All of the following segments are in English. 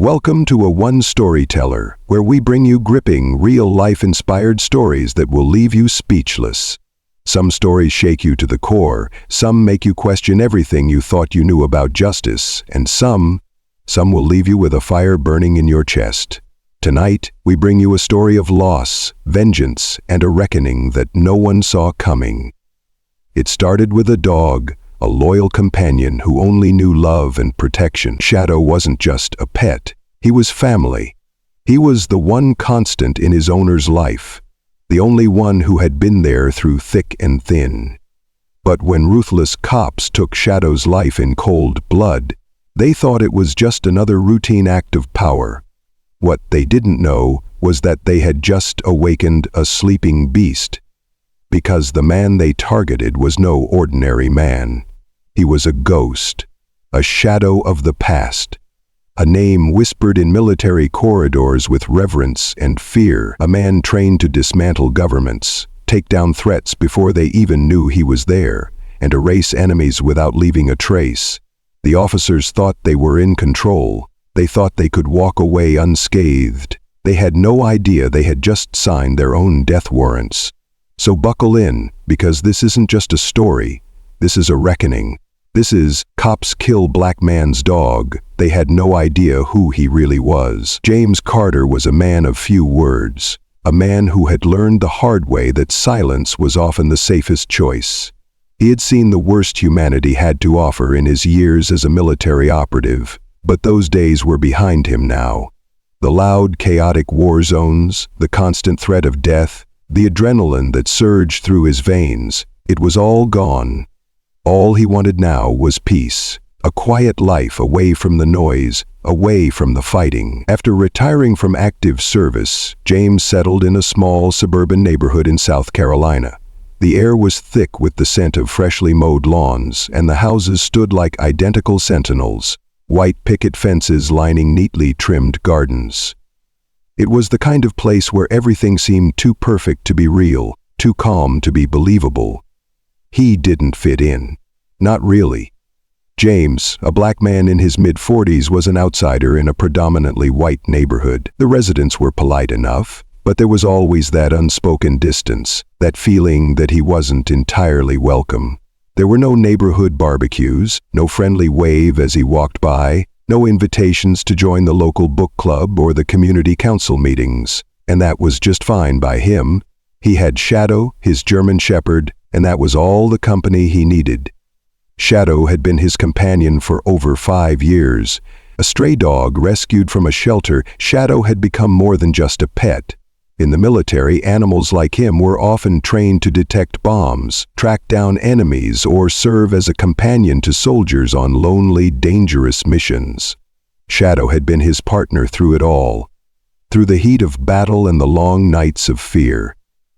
Welcome to A1 Storyteller, where we bring you gripping, real-life-inspired stories that will leave you speechless. Some stories shake you to the core, some make you question everything you thought you knew about justice, and some will leave you with a fire burning in your chest. Tonight, we bring you a story of loss, vengeance, and a reckoning that no one saw coming. It started with a dog, a loyal companion who only knew love and protection. Shadow wasn't just a pet, he was family. He was the one constant in his owner's life, the only one who had been there through thick and thin. But when ruthless cops took Shadow's life in cold blood, they thought it was just another routine act of power. What they didn't know was that they had just awakened a sleeping beast. Because the man they targeted was no ordinary man. He was a ghost, a shadow of the past, a name whispered in military corridors with reverence and fear, a man trained to dismantle governments, take down threats before they even knew he was there, and erase enemies without leaving a trace. The officers thought they were in control. They thought they could walk away unscathed. They had no idea they had just signed their own death warrants. So buckle in, because this isn't just a story. This is a reckoning. This is Cops Kill Black Man's Dog. They had no idea who he really was. James Carter was a man of few words, a man who had learned the hard way that silence was often the safest choice. He had seen the worst humanity had to offer in his years as a military operative, but those days were behind him now. The loud, chaotic war zones, the constant threat of death, the adrenaline that surged through his veins, it was all gone. All he wanted now was peace, a quiet life away from the noise, away from the fighting. After retiring from active service, James settled in a small suburban neighborhood in South Carolina. The air was thick with the scent of freshly mowed lawns, and the houses stood like identical sentinels, white picket fences lining neatly trimmed gardens. It was the kind of place where everything seemed too perfect to be real, too calm to be believable. He didn't fit in. Not really. James, a black man in his mid-40s, was an outsider in a predominantly white neighborhood. The residents were polite enough, but there was always that unspoken distance, that feeling that he wasn't entirely welcome. There were no neighborhood barbecues, no friendly wave as he walked by, no invitations to join the local book club or the community council meetings, and that was just fine by him. He had Shadow, his German shepherd, and that was all the company he needed. Shadow had been his companion for over 5 years. A stray dog rescued from a shelter, Shadow had become more than just a pet. In the military, animals like him were often trained to detect bombs, track down enemies, or serve as a companion to soldiers on lonely, dangerous missions. Shadow had been his partner through it all, through the heat of battle and the long nights of fear.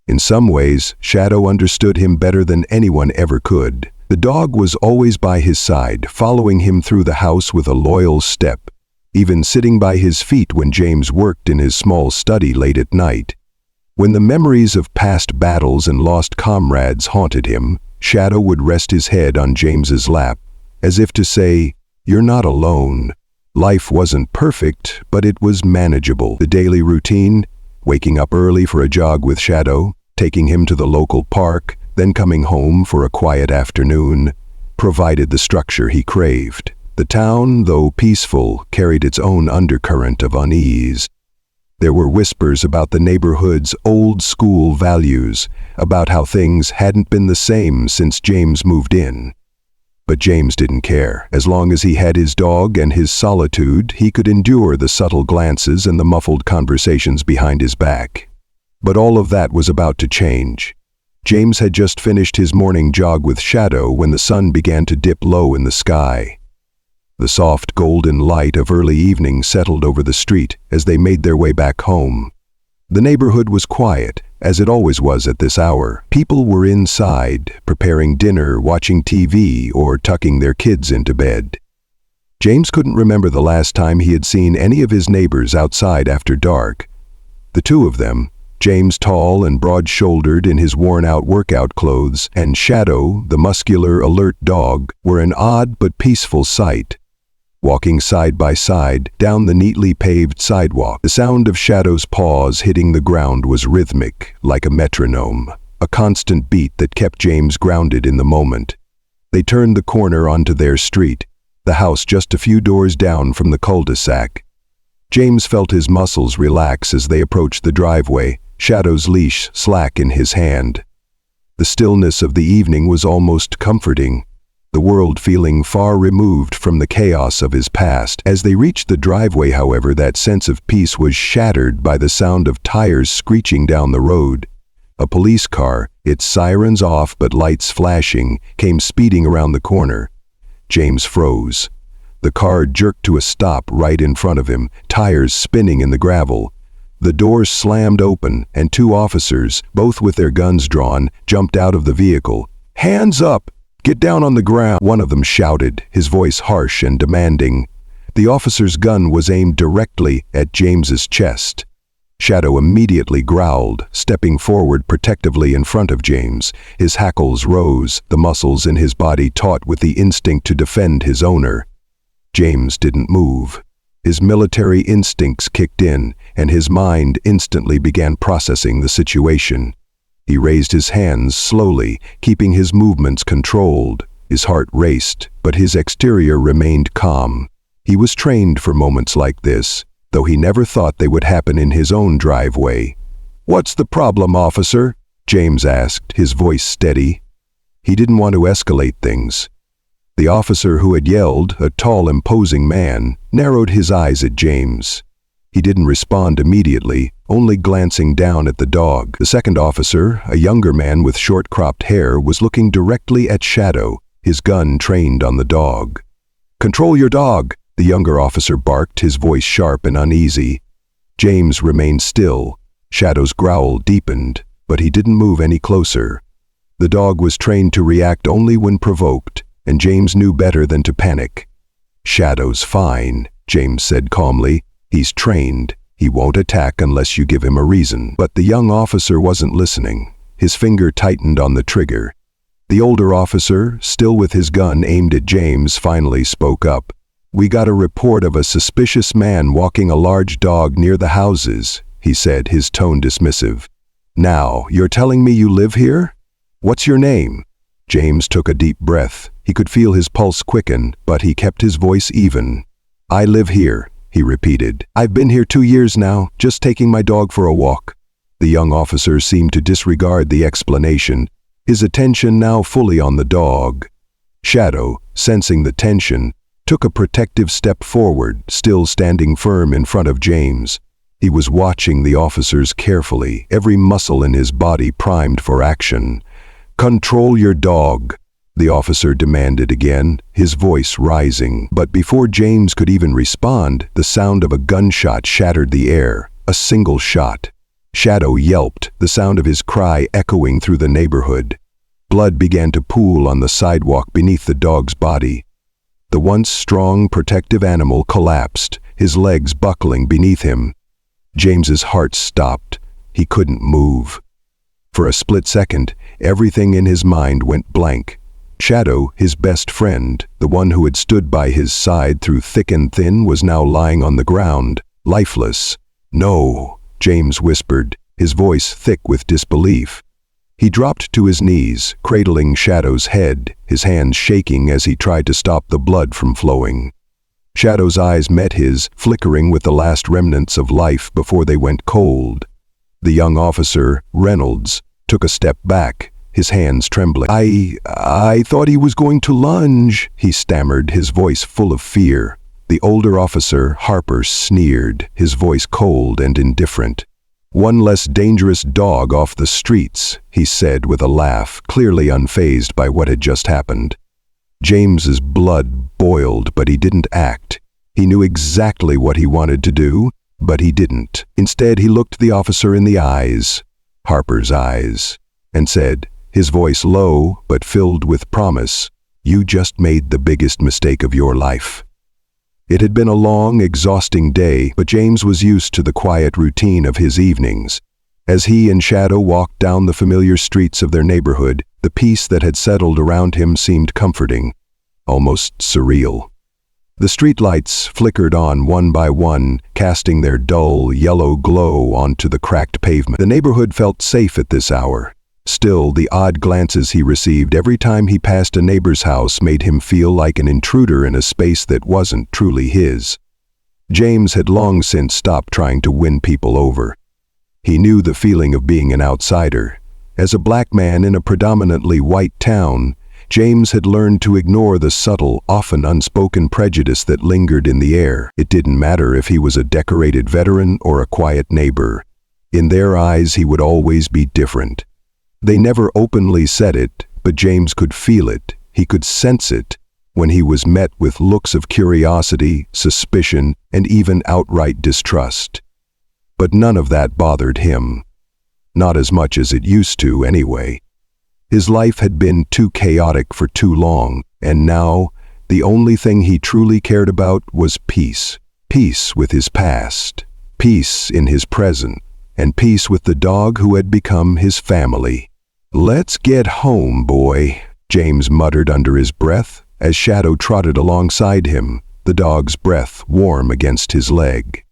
In some ways, Shadow understood him better than anyone ever could. The dog was always by his side, following him through the house with a loyal step, even sitting by his feet when James worked in his small study late at night. When the memories of past battles and lost comrades haunted him, Shadow would rest his head on James's lap, as if to say, "You're not alone." Life wasn't perfect, but it was manageable. The daily routine, waking up early for a jog with Shadow, taking him to the local park, then coming home for a quiet afternoon, provided the structure he craved. The town, though peaceful, carried its own undercurrent of unease. There were whispers about the neighborhood's old-school values, about how things hadn't been the same since James moved in. But James didn't care. As long as he had his dog and his solitude, he could endure the subtle glances and the muffled conversations behind his back. But all of that was about to change. James had just finished his morning jog with Shadow when the sun began to dip low in the sky. The soft golden light of early evening settled over the street as they made their way back home. The neighborhood was quiet, as it always was at this hour. People were inside, preparing dinner, watching TV, or tucking their kids into bed. James couldn't remember the last time he had seen any of his neighbors outside after dark. The two of them, James tall and broad-shouldered in his worn-out workout clothes, and Shadow, the muscular, alert dog, were an odd but peaceful sight. walking side by side down the neatly paved sidewalk. The sound of Shadow's paws hitting the ground was rhythmic, like a metronome, a constant beat that kept James grounded in the moment. They turned the corner onto their street, the house just a few doors down from the cul-de-sac. James felt his muscles relax as they approached the driveway, Shadow's leash slack in his hand. The stillness of the evening was almost comforting, the world feeling far removed from the chaos of his past. As they reached the driveway, however, that sense of peace was shattered by the sound of tires screeching down the road. A police car, its sirens off but lights flashing, came speeding around the corner. James froze. The car jerked to a stop right in front of him, tires spinning in the gravel. The doors slammed open, and two officers, both with their guns drawn, jumped out of the vehicle. "Hands up! Get down on the ground!" one of them shouted, his voice harsh and demanding. The officer's gun was aimed directly at James's chest. Shadow immediately growled, stepping forward protectively in front of James. His hackles rose, the muscles in his body taut with the instinct to defend his owner. James didn't move. His military instincts kicked in, and his mind instantly began processing the situation. He raised his hands slowly, keeping his movements controlled. His heart raced, but his exterior remained calm. He was trained for moments like this, though he never thought they would happen in his own driveway. "What's the problem, officer?" James asked, his voice steady. He didn't want to escalate things. The officer who had yelled, a tall, imposing man, narrowed his eyes at James. He didn't respond immediately, only glancing down at the dog. The second officer, a younger man with short-cropped hair, was looking directly at Shadow, his gun trained on the dog. "Control your dog," the younger officer barked, his voice sharp and uneasy. James remained still. Shadow's growl deepened, but he didn't move any closer. The dog was trained to react only when provoked, and James knew better than to panic. "Shadow's fine," James said calmly. "He's trained. He won't attack unless you give him a reason." But the young officer wasn't listening. His finger tightened on the trigger. The older officer, still with his gun aimed at James, finally spoke up. "We got a report of a suspicious man walking a large dog near the houses," he said, his tone dismissive. "Now, you're telling me you live here? What's your name?" James took a deep breath. He could feel his pulse quicken, but he kept his voice even. "I live here," he repeated. "I've been here 2 years now, just taking my dog for a walk." The young officer seemed to disregard the explanation, his attention now fully on the dog. Shadow, sensing the tension, took a protective step forward, still standing firm in front of James. He was watching the officers carefully, every muscle in his body primed for action. "Control your dog," the officer demanded again, his voice rising. But before James could even respond, the sound of a gunshot shattered the air, a single shot. Shadow yelped, the sound of his cry echoing through the neighborhood. Blood began to pool on the sidewalk beneath the dog's body. The once strong, protective animal collapsed, his legs buckling beneath him. James's heart stopped. He couldn't move. For a split second, everything in his mind went blank. Shadow, his best friend, the one who had stood by his side through thick and thin, was now lying on the ground, lifeless. "No," James whispered, his voice thick with disbelief. He dropped to his knees, cradling Shadow's head, his hands shaking as he tried to stop the blood from flowing. Shadow's eyes met his, flickering with the last remnants of life before they went cold. The young officer, Reynolds, took a step back, his hands trembling. I thought he was going to lunge," he stammered, his voice full of fear. The older officer, Harper, sneered, his voice cold and indifferent. "One less dangerous dog off the streets," he said with a laugh, clearly unfazed by what had just happened. James's blood boiled, but he didn't act. He knew exactly what he wanted to do, but he didn't. Instead, he looked the officer in the eyes, Harper's eyes, and said, his voice low but filled with promise, "You just made the biggest mistake of your life." It had been a long, exhausting day, but James was used to the quiet routine of his evenings. As he and Shadow walked down the familiar streets of their neighborhood, the peace that had settled around him seemed comforting, almost surreal. The streetlights flickered on one by one, casting their dull, yellow glow onto the cracked pavement. The neighborhood felt safe at this hour. Still, the odd glances he received every time he passed a neighbor's house made him feel like an intruder in a space that wasn't truly his. James had long since stopped trying to win people over. He knew the feeling of being an outsider. As a black man in a predominantly white town, James had learned to ignore the subtle, often unspoken prejudice that lingered in the air. It didn't matter if he was a decorated veteran or a quiet neighbor. In their eyes, he would always be different. They never openly said it, but James could feel it. He could sense it when he was met with looks of curiosity, suspicion, and even outright distrust. But none of that bothered him. Not as much as it used to, anyway. His life had been too chaotic for too long, and now, the only thing he truly cared about was peace. Peace with his past, peace in his present, and peace with the dog who had become his family. "Let's get home, boy," James muttered under his breath as Shadow trotted alongside him, the dog's breath warm against his leg.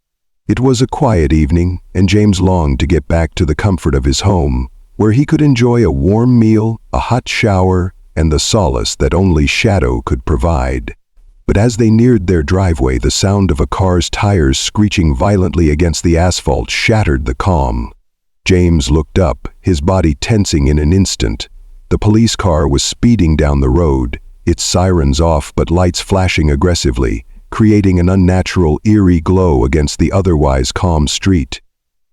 It was a quiet evening, and James longed to get back to the comfort of his home, where he could enjoy a warm meal, a hot shower, and the solace that only Shadow could provide. But as they neared their driveway, the sound of a car's tires screeching violently against the asphalt shattered the calm. James looked up, his body tensing in an instant. The police car was speeding down the road, its sirens off but lights flashing aggressively, creating an unnatural, eerie glow against the otherwise calm street.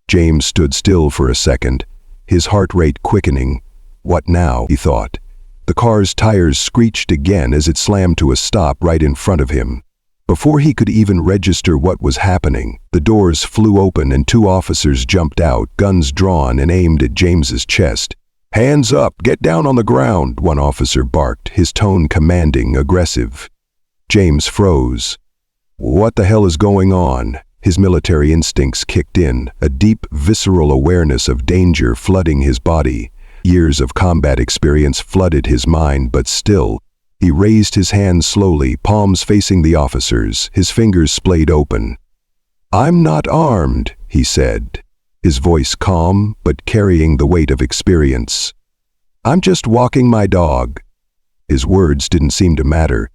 James stood still for a second, his heart rate quickening. What now, he thought. The car's tires screeched again as it slammed to a stop right in front of him. Before he could even register what was happening, the doors flew open and two officers jumped out, guns drawn and aimed at James's chest. "Hands up! Get down on the ground!" one officer barked, his tone commanding, aggressive. James froze. What the hell is going on? His military instincts kicked in, a deep, visceral awareness of danger flooding his body. Years of combat experience flooded his mind, but still, he raised his hands slowly, palms facing the officers, his fingers splayed open. "I'm not armed," he said, his voice calm but carrying the weight of experience. "I'm just walking my dog." His words didn't seem to matter.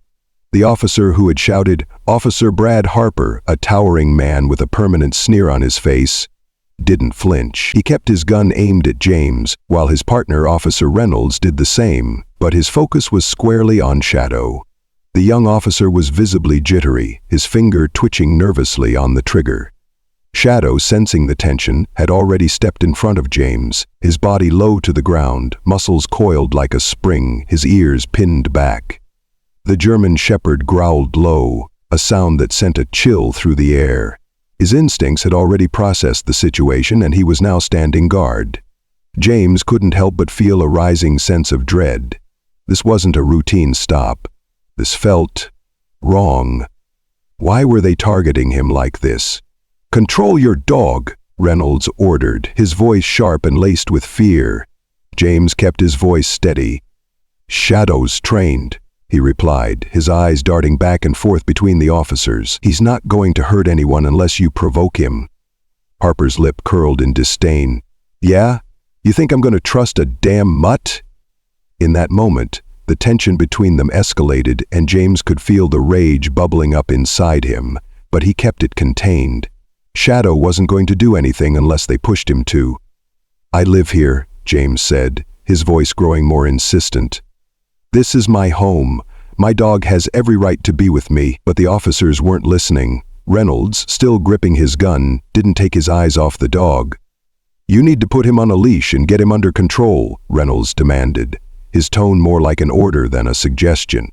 The officer who had shouted, "Officer Brad Harper," a towering man with a permanent sneer on his face, didn't flinch. He kept his gun aimed at James, while his partner, Officer Reynolds, did the same, but his focus was squarely on Shadow. The young officer was visibly jittery, his finger twitching nervously on the trigger. Shadow, sensing the tension, had already stepped in front of James, his body low to the ground, muscles coiled like a spring, his ears pinned back. The German shepherd growled low, a sound that sent a chill through the air. His instincts had already processed the situation and he was now standing guard. James couldn't help but feel a rising sense of dread. This wasn't a routine stop. This felt wrong. Why were they targeting him like this? "Control your dog," Reynolds ordered, his voice sharp and laced with fear. James kept his voice steady. "Shadow's trained," he replied, his eyes darting back and forth between the officers. "He's not going to hurt anyone unless you provoke him." Harper's lip curled in disdain. "Yeah? You think I'm going to trust a damn mutt?" In that moment, the tension between them escalated and James could feel the rage bubbling up inside him, but he kept it contained. Shadow wasn't going to do anything unless they pushed him to. "I live here," James said, his voice growing more insistent. "This is my home. My dog has every right to be with me," but the officers weren't listening. Reynolds, still gripping his gun, didn't take his eyes off the dog. "You need to put him on a leash and get him under control," Reynolds demanded, his tone more like an order than a suggestion.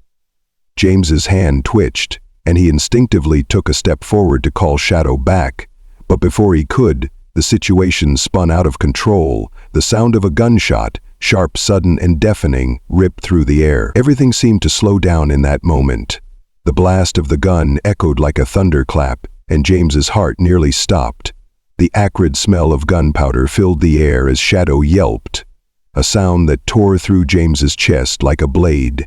James's hand twitched, and he instinctively took a step forward to call Shadow back, but before he could, the situation spun out of control. The sound of a gunshot, sharp, sudden, and deafening, ripped through the air. Everything seemed to slow down in that moment. The blast of the gun echoed like a thunderclap, and James's heart nearly stopped. The acrid smell of gunpowder filled the air as Shadow yelped, a sound that tore through James's chest like a blade.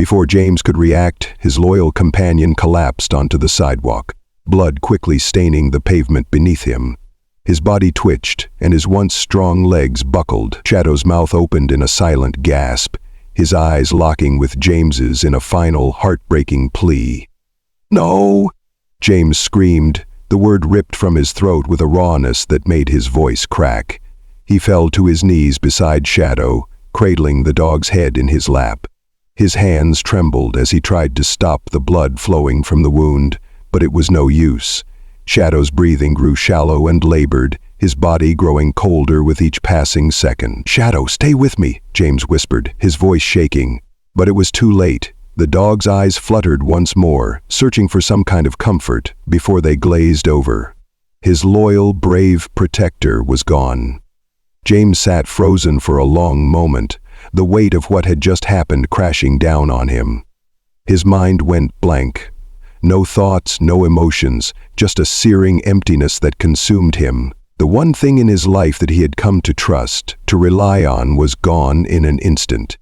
Before James could react, his loyal companion collapsed onto the sidewalk, blood quickly staining the pavement beneath him. His body twitched, and his once strong legs buckled. Shadow's mouth opened in a silent gasp, his eyes locking with James's in a final, heartbreaking plea. "No!" James screamed, the word ripped from his throat with a rawness that made his voice crack. He fell to his knees beside Shadow, cradling the dog's head in his lap. His hands trembled as he tried to stop the blood flowing from the wound, but it was no use. Shadow's breathing grew shallow and labored, his body growing colder with each passing second. "Shadow, stay with me," James whispered, his voice shaking. But it was too late. The dog's eyes fluttered once more, searching for some kind of comfort, before they glazed over. His loyal, brave protector was gone. James sat frozen for a long moment, the weight of what had just happened crashing down on him. His mind went blank. No thoughts, no emotions, just a searing emptiness that consumed him. The one thing in his life that he had come to trust, to rely on, was gone in an instant.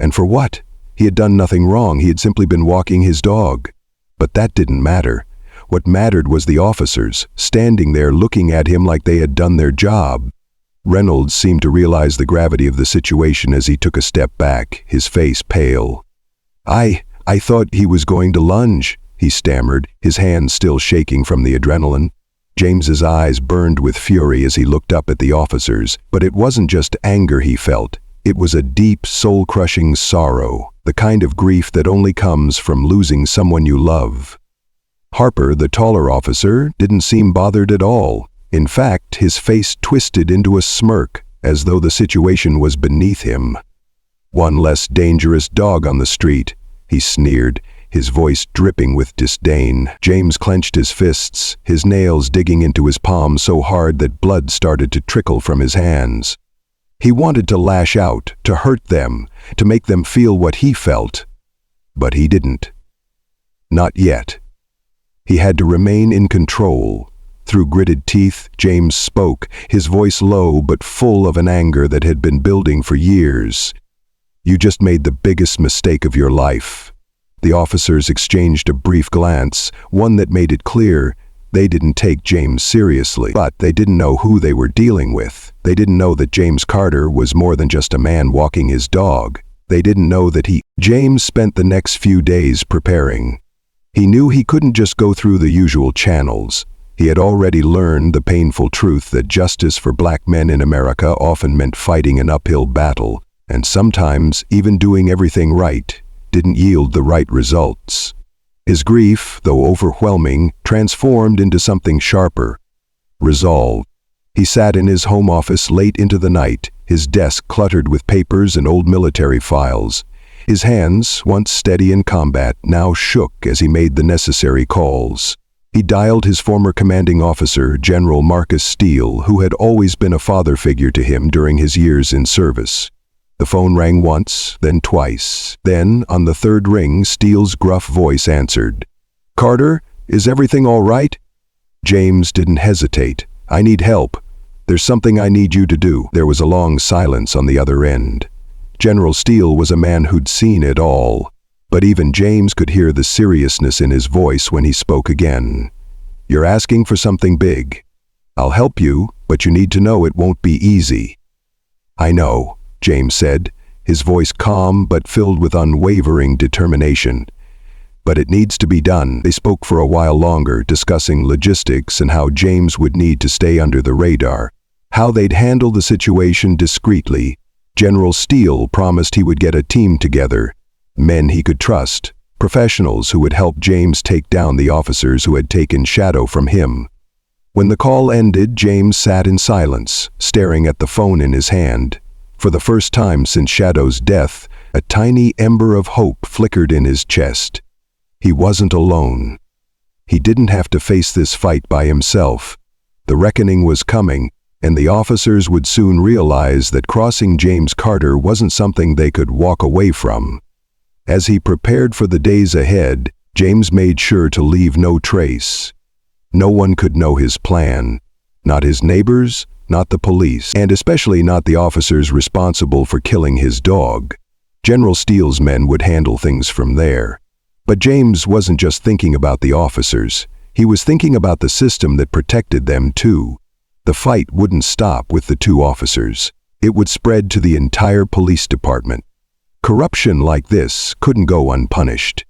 And for what? He had done nothing wrong, he had simply been walking his dog. But that didn't matter. What mattered was the officers, standing there looking at him like they had done their job. Reynolds seemed to realize the gravity of the situation as he took a step back, his face pale. I thought he was going to lunge," he stammered, his hands still shaking from the adrenaline. James's eyes burned with fury as he looked up at the officers, but it wasn't just anger he felt. It was a deep, soul-crushing sorrow, the kind of grief that only comes from losing someone you love. Harper, the taller officer, didn't seem bothered at all. In fact, his face twisted into a smirk, as though the situation was beneath him. "One less dangerous dog on the street," he sneered, his voice dripping with disdain. James clenched his fists, his nails digging into his palms so hard that blood started to trickle from his hands. He wanted to lash out, to hurt them, to make them feel what he felt. But he didn't. Not yet. He had to remain in control. Through gritted teeth, James spoke, his voice low but full of an anger that had been building for years. "You just made the biggest mistake of your life." The officers exchanged a brief glance, one that made it clear they didn't take James seriously. But they didn't know who they were dealing with. They didn't know that James Carter was more than just a man walking his dog. They didn't know that James spent the next few days preparing. He knew he couldn't just go through the usual channels. He had already learned the painful truth that justice for black men in America often meant fighting an uphill battle, and sometimes even doing everything right didn't yield the right results. His grief, though overwhelming, transformed into something sharper: resolve. He sat in his home office late into the night, his desk cluttered with papers and old military files. His hands, once steady in combat, now shook as he made the necessary calls. He dialed his former commanding officer, General Marcus Steele, who had always been a father figure to him during his years in service. The phone rang once, then twice. Then, on the third ring, Steele's gruff voice answered. "Carter, is everything all right?" James didn't hesitate. "I need help. There's something I need you to do." There was a long silence on the other end. General Steele was a man who'd seen it all. But even James could hear the seriousness in his voice when he spoke again. "You're asking for something big. I'll help you, but you need to know it won't be easy." "I know," James said, his voice calm but filled with unwavering determination. "But it needs to be done." They spoke for a while longer, discussing logistics and how James would need to stay under the radar, how they'd handle the situation discreetly. General Steele promised he would get a team together, men he could trust, professionals who would help James take down the officers who had taken Shadow from him. When the call ended, James sat in silence, staring at the phone in his hand. For the first time since Shadow's death, a tiny ember of hope flickered in his chest. He wasn't alone. He didn't have to face this fight by himself. The reckoning was coming, and the officers would soon realize that crossing James Carter wasn't something they could walk away from. As he prepared for the days ahead, James made sure to leave no trace. No one could know his plan. Not his neighbors, not the police, and especially not the officers responsible for killing his dog. General Steele's men would handle things from there. But James wasn't just thinking about the officers. He was thinking about the system that protected them too. The fight wouldn't stop with the two officers. It would spread to the entire police department. Corruption like this couldn't go unpunished.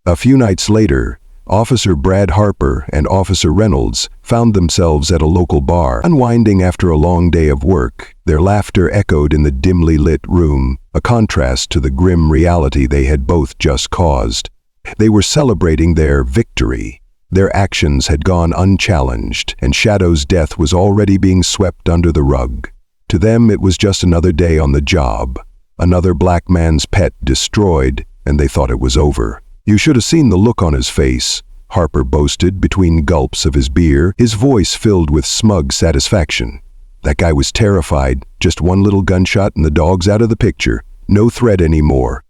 A few nights later, Officer Brad Harper and Officer Reynolds found themselves at a local bar, unwinding after a long day of work. Their laughter echoed in the dimly lit room, a contrast to the grim reality they had both just caused. They were celebrating their victory. Their actions had gone unchallenged, and Shadow's death was already being swept under the rug. To them, it was just another day on the job. Another black man's pet destroyed, and they thought it was over. "You should have seen the look on his face," Harper boasted between gulps of his beer, his voice filled with smug satisfaction. "That guy was terrified. Just one little gunshot and the dog's out of the picture. No threat anymore."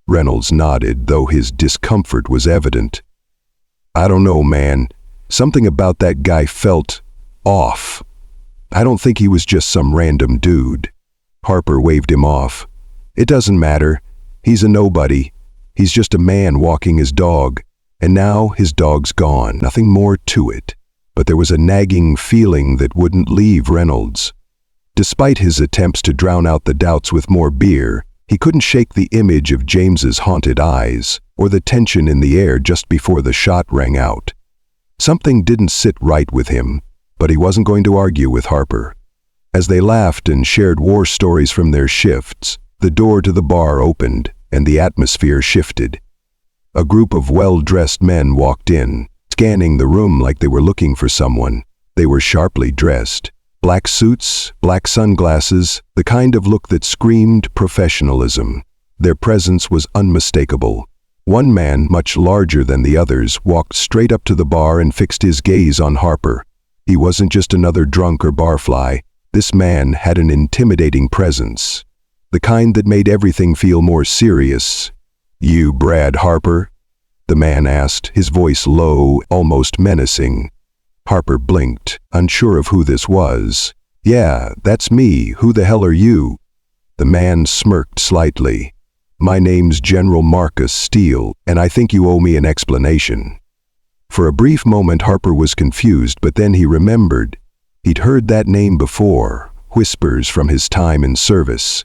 Reynolds nodded, though his discomfort was evident. "I don't know, man. Something about that guy felt off. I don't think he was just some random dude." Harper waved him off. "It doesn't matter. He's a nobody. He's just a man walking his dog. And now his dog's gone. Nothing more to it." But there was a nagging feeling that wouldn't leave Reynolds. Despite his attempts to drown out the doubts with more beer, he couldn't shake the image of James's haunted eyes, or the tension in the air just before the shot rang out. Something didn't sit right with him, but he wasn't going to argue with Harper. As they laughed and shared war stories from their shifts, the door to the bar opened, and the atmosphere shifted. A group of well-dressed men walked in, scanning the room like they were looking for someone. They were sharply dressed. Black suits, black sunglasses, the kind of look that screamed professionalism. Their presence was unmistakable. One man, much larger than the others, walked straight up to the bar and fixed his gaze on Harper. He wasn't just another drunk or barfly. This man had an intimidating presence, the kind that made everything feel more serious. "You Brad Harper?" the man asked, his voice low, almost menacing. Harper blinked, unsure of who this was. "Yeah, that's me. Who the hell are you?" The man smirked slightly. "My name's General Marcus Steele, and I think you owe me an explanation." For a brief moment Harper was confused, but then he remembered. He'd heard that name before, whispers from his time in service.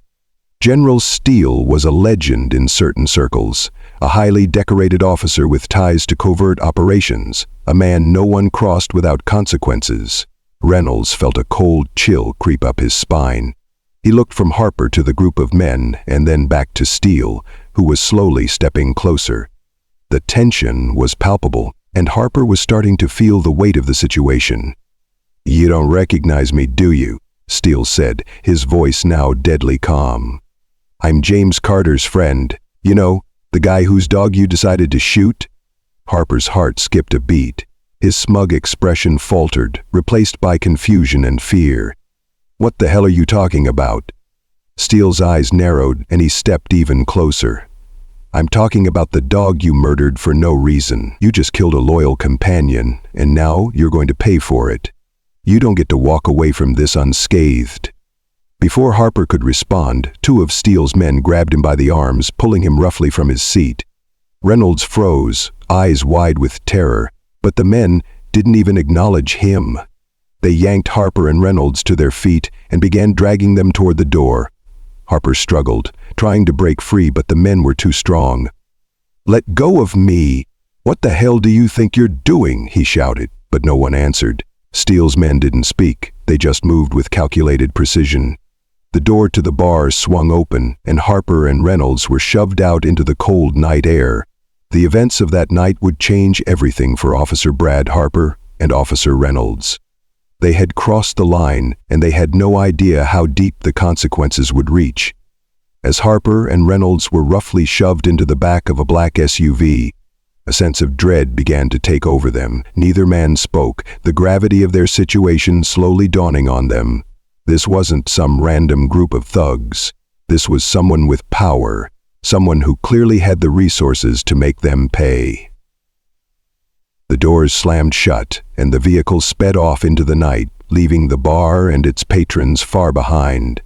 General Steele was a legend in certain circles, a highly decorated officer with ties to covert operations, a man no one crossed without consequences. Reynolds felt a cold chill creep up his spine. He looked from Harper to the group of men and then back to Steele, who was slowly stepping closer. The tension was palpable, and Harper was starting to feel the weight of the situation. "You don't recognize me, do you?" Steele said, his voice now deadly calm. "I'm James Carter's friend. You know, the guy whose dog you decided to shoot?" Harper's heart skipped a beat. His smug expression faltered, replaced by confusion and fear. "What the hell are you talking about?" Steele's eyes narrowed, and he stepped even closer. "I'm talking about the dog you murdered for no reason. You just killed a loyal companion, and now you're going to pay for it. You don't get to walk away from this unscathed." Before Harper could respond, two of Steele's men grabbed him by the arms, pulling him roughly from his seat. Reynolds froze, eyes wide with terror, but the men didn't even acknowledge him. They yanked Harper and Reynolds to their feet and began dragging them toward the door. Harper struggled, trying to break free, but the men were too strong. "Let go of me! What the hell do you think you're doing?" he shouted, but no one answered. Steele's men didn't speak, they just moved with calculated precision. The door to the bar swung open, and Harper and Reynolds were shoved out into the cold night air. The events of that night would change everything for Officer Brad Harper and Officer Reynolds. They had crossed the line, and they had no idea how deep the consequences would reach. As Harper and Reynolds were roughly shoved into the back of a black SUV, a sense of dread began to take over them. Neither man spoke, the gravity of their situation slowly dawning on them. This wasn't some random group of thugs. This was someone with power, someone who clearly had the resources to make them pay. The doors slammed shut, and the vehicle sped off into the night, leaving the bar and its patrons far behind.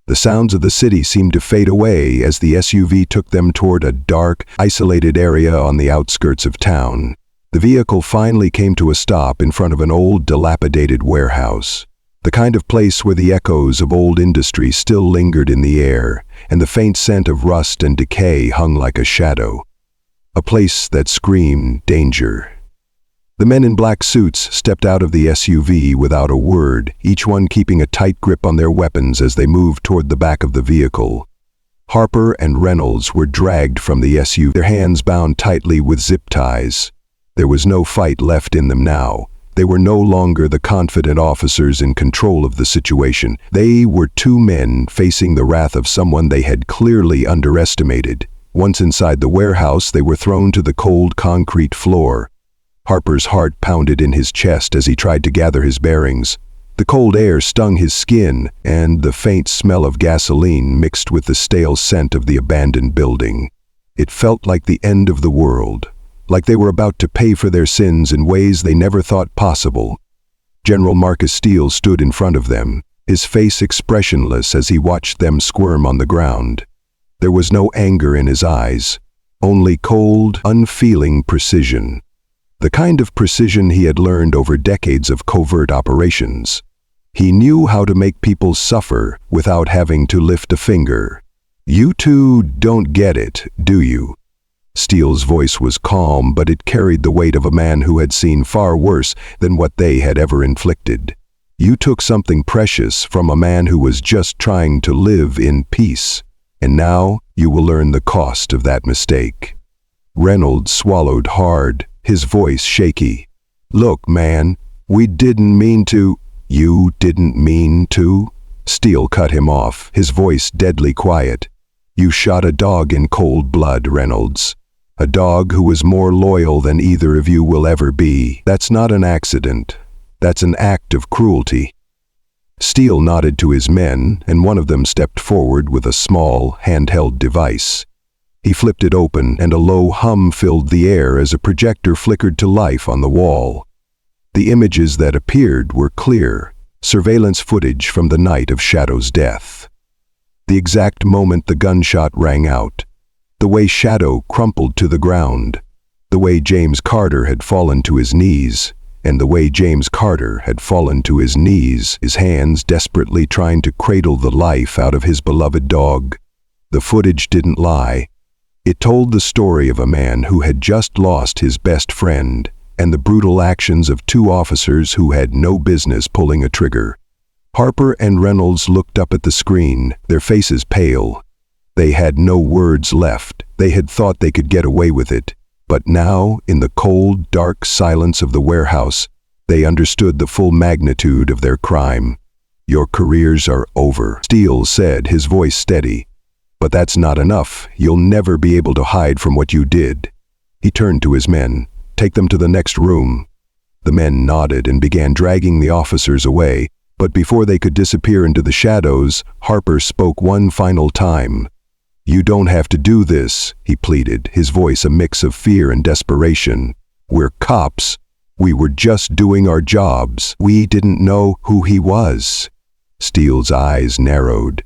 The sounds of the city seemed to fade away as the SUV took them toward a dark, isolated area on the outskirts of town. The vehicle finally came to a stop in front of an old, dilapidated warehouse. The kind of place where the echoes of old industry still lingered in the air, and the faint scent of rust and decay hung like a shadow. A place that screamed danger. The men in black suits stepped out of the SUV without a word, each one keeping a tight grip on their weapons as they moved toward the back of the vehicle. Harper and Reynolds were dragged from the SUV, their hands bound tightly with zip ties. There was no fight left in them now. They were no longer the confident officers in control of the situation. They were two men facing the wrath of someone they had clearly underestimated. Once inside the warehouse, they were thrown to the cold concrete floor. Harper's heart pounded in his chest as he tried to gather his bearings. The cold air stung his skin, and the faint smell of gasoline mixed with the stale scent of the abandoned building. It felt like the end of the world, like they were about to pay for their sins in ways they never thought possible. General Marcus Steele stood in front of them, his face expressionless as he watched them squirm on the ground. There was no anger in his eyes, only cold, unfeeling precision. The kind of precision he had learned over decades of covert operations. He knew how to make people suffer without having to lift a finger. "You two don't get it, do you?" Steele's voice was calm, but it carried the weight of a man who had seen far worse than what they had ever inflicted. "You took something precious from a man who was just trying to live in peace, and now you will learn the cost of that mistake." Reynolds swallowed hard, his voice shaky. "Look, man, we didn't mean to—" "You didn't mean to?" Steele cut him off, his voice deadly quiet. "You shot a dog in cold blood, Reynolds. A dog who was more loyal than either of you will ever be. That's not an accident. That's an act of cruelty." Steele nodded to his men, and one of them stepped forward with a small, handheld device. He flipped it open, and a low hum filled the air as a projector flickered to life on the wall. The images that appeared were clear, surveillance footage from the night of Shadow's death. The exact moment the gunshot rang out, the way Shadow crumpled to the ground, the way James Carter had fallen to his knees, and the way James Carter had fallen to his knees, his hands desperately trying to cradle the life out of his beloved dog. The footage didn't lie. It told the story of a man who had just lost his best friend, and the brutal actions of two officers who had no business pulling a trigger. Harper and Reynolds looked up at the screen, their faces pale. They had no words left. They had thought they could get away with it. But now, in the cold, dark silence of the warehouse, they understood the full magnitude of their crime. "Your careers are over," Steele said, his voice steady. "But that's not enough. You'll never be able to hide from what you did." He turned to his men. "Take them to the next room." The men nodded and began dragging the officers away, but before they could disappear into the shadows, Harper spoke one final time. "You don't have to do this," he pleaded, his voice a mix of fear and desperation. "We're cops. We were just doing our jobs. We didn't know who he was." Steele's eyes narrowed.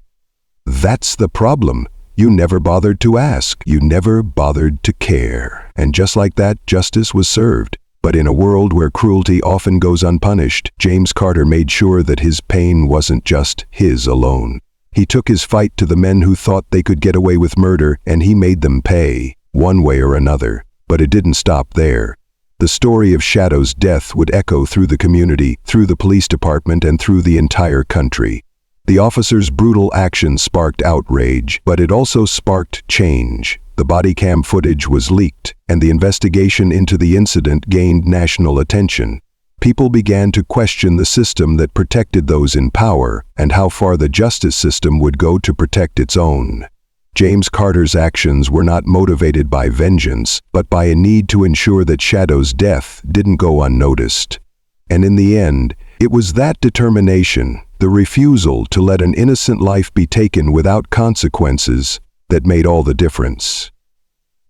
"That's the problem. You never bothered to ask. You never bothered to care." And just like that, justice was served. But in a world where cruelty often goes unpunished, James Carter made sure that his pain wasn't just his alone. He took his fight to the men who thought they could get away with murder, and he made them pay, one way or another. But it didn't stop there. The story of Shadow's death would echo through the community, through the police department, and through the entire country. The officer's brutal action sparked outrage, but it also sparked change. The body cam footage was leaked, and the investigation into the incident gained national attention. People began to question the system that protected those in power, and how far the justice system would go to protect its own. James Carter's actions were not motivated by vengeance, but by a need to ensure that Shadow's death didn't go unnoticed. And in the end, it was that determination, the refusal to let an innocent life be taken without consequences, that made all the difference.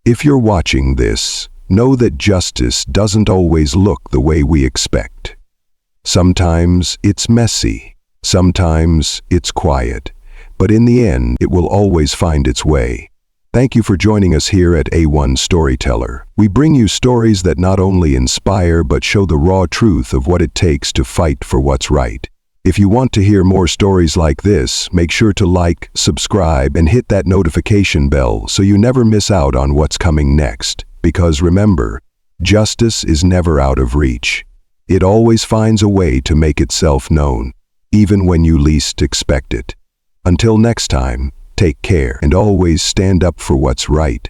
If you're watching this, know that justice doesn't always look the way we expect. Sometimes it's messy. Sometimes it's quiet. but in the end, it will always find its way. Thank you for joining us here at A1 Storyteller. We bring you stories that not only inspire but show the raw truth of what it takes to fight for what's right. If you want to hear more stories like this, make sure to like, subscribe, and hit that notification bell so you never miss out on what's coming next. Because remember, justice is never out of reach. It always finds a way to make itself known, even when you least expect it. Until next time, take care and always stand up for what's right.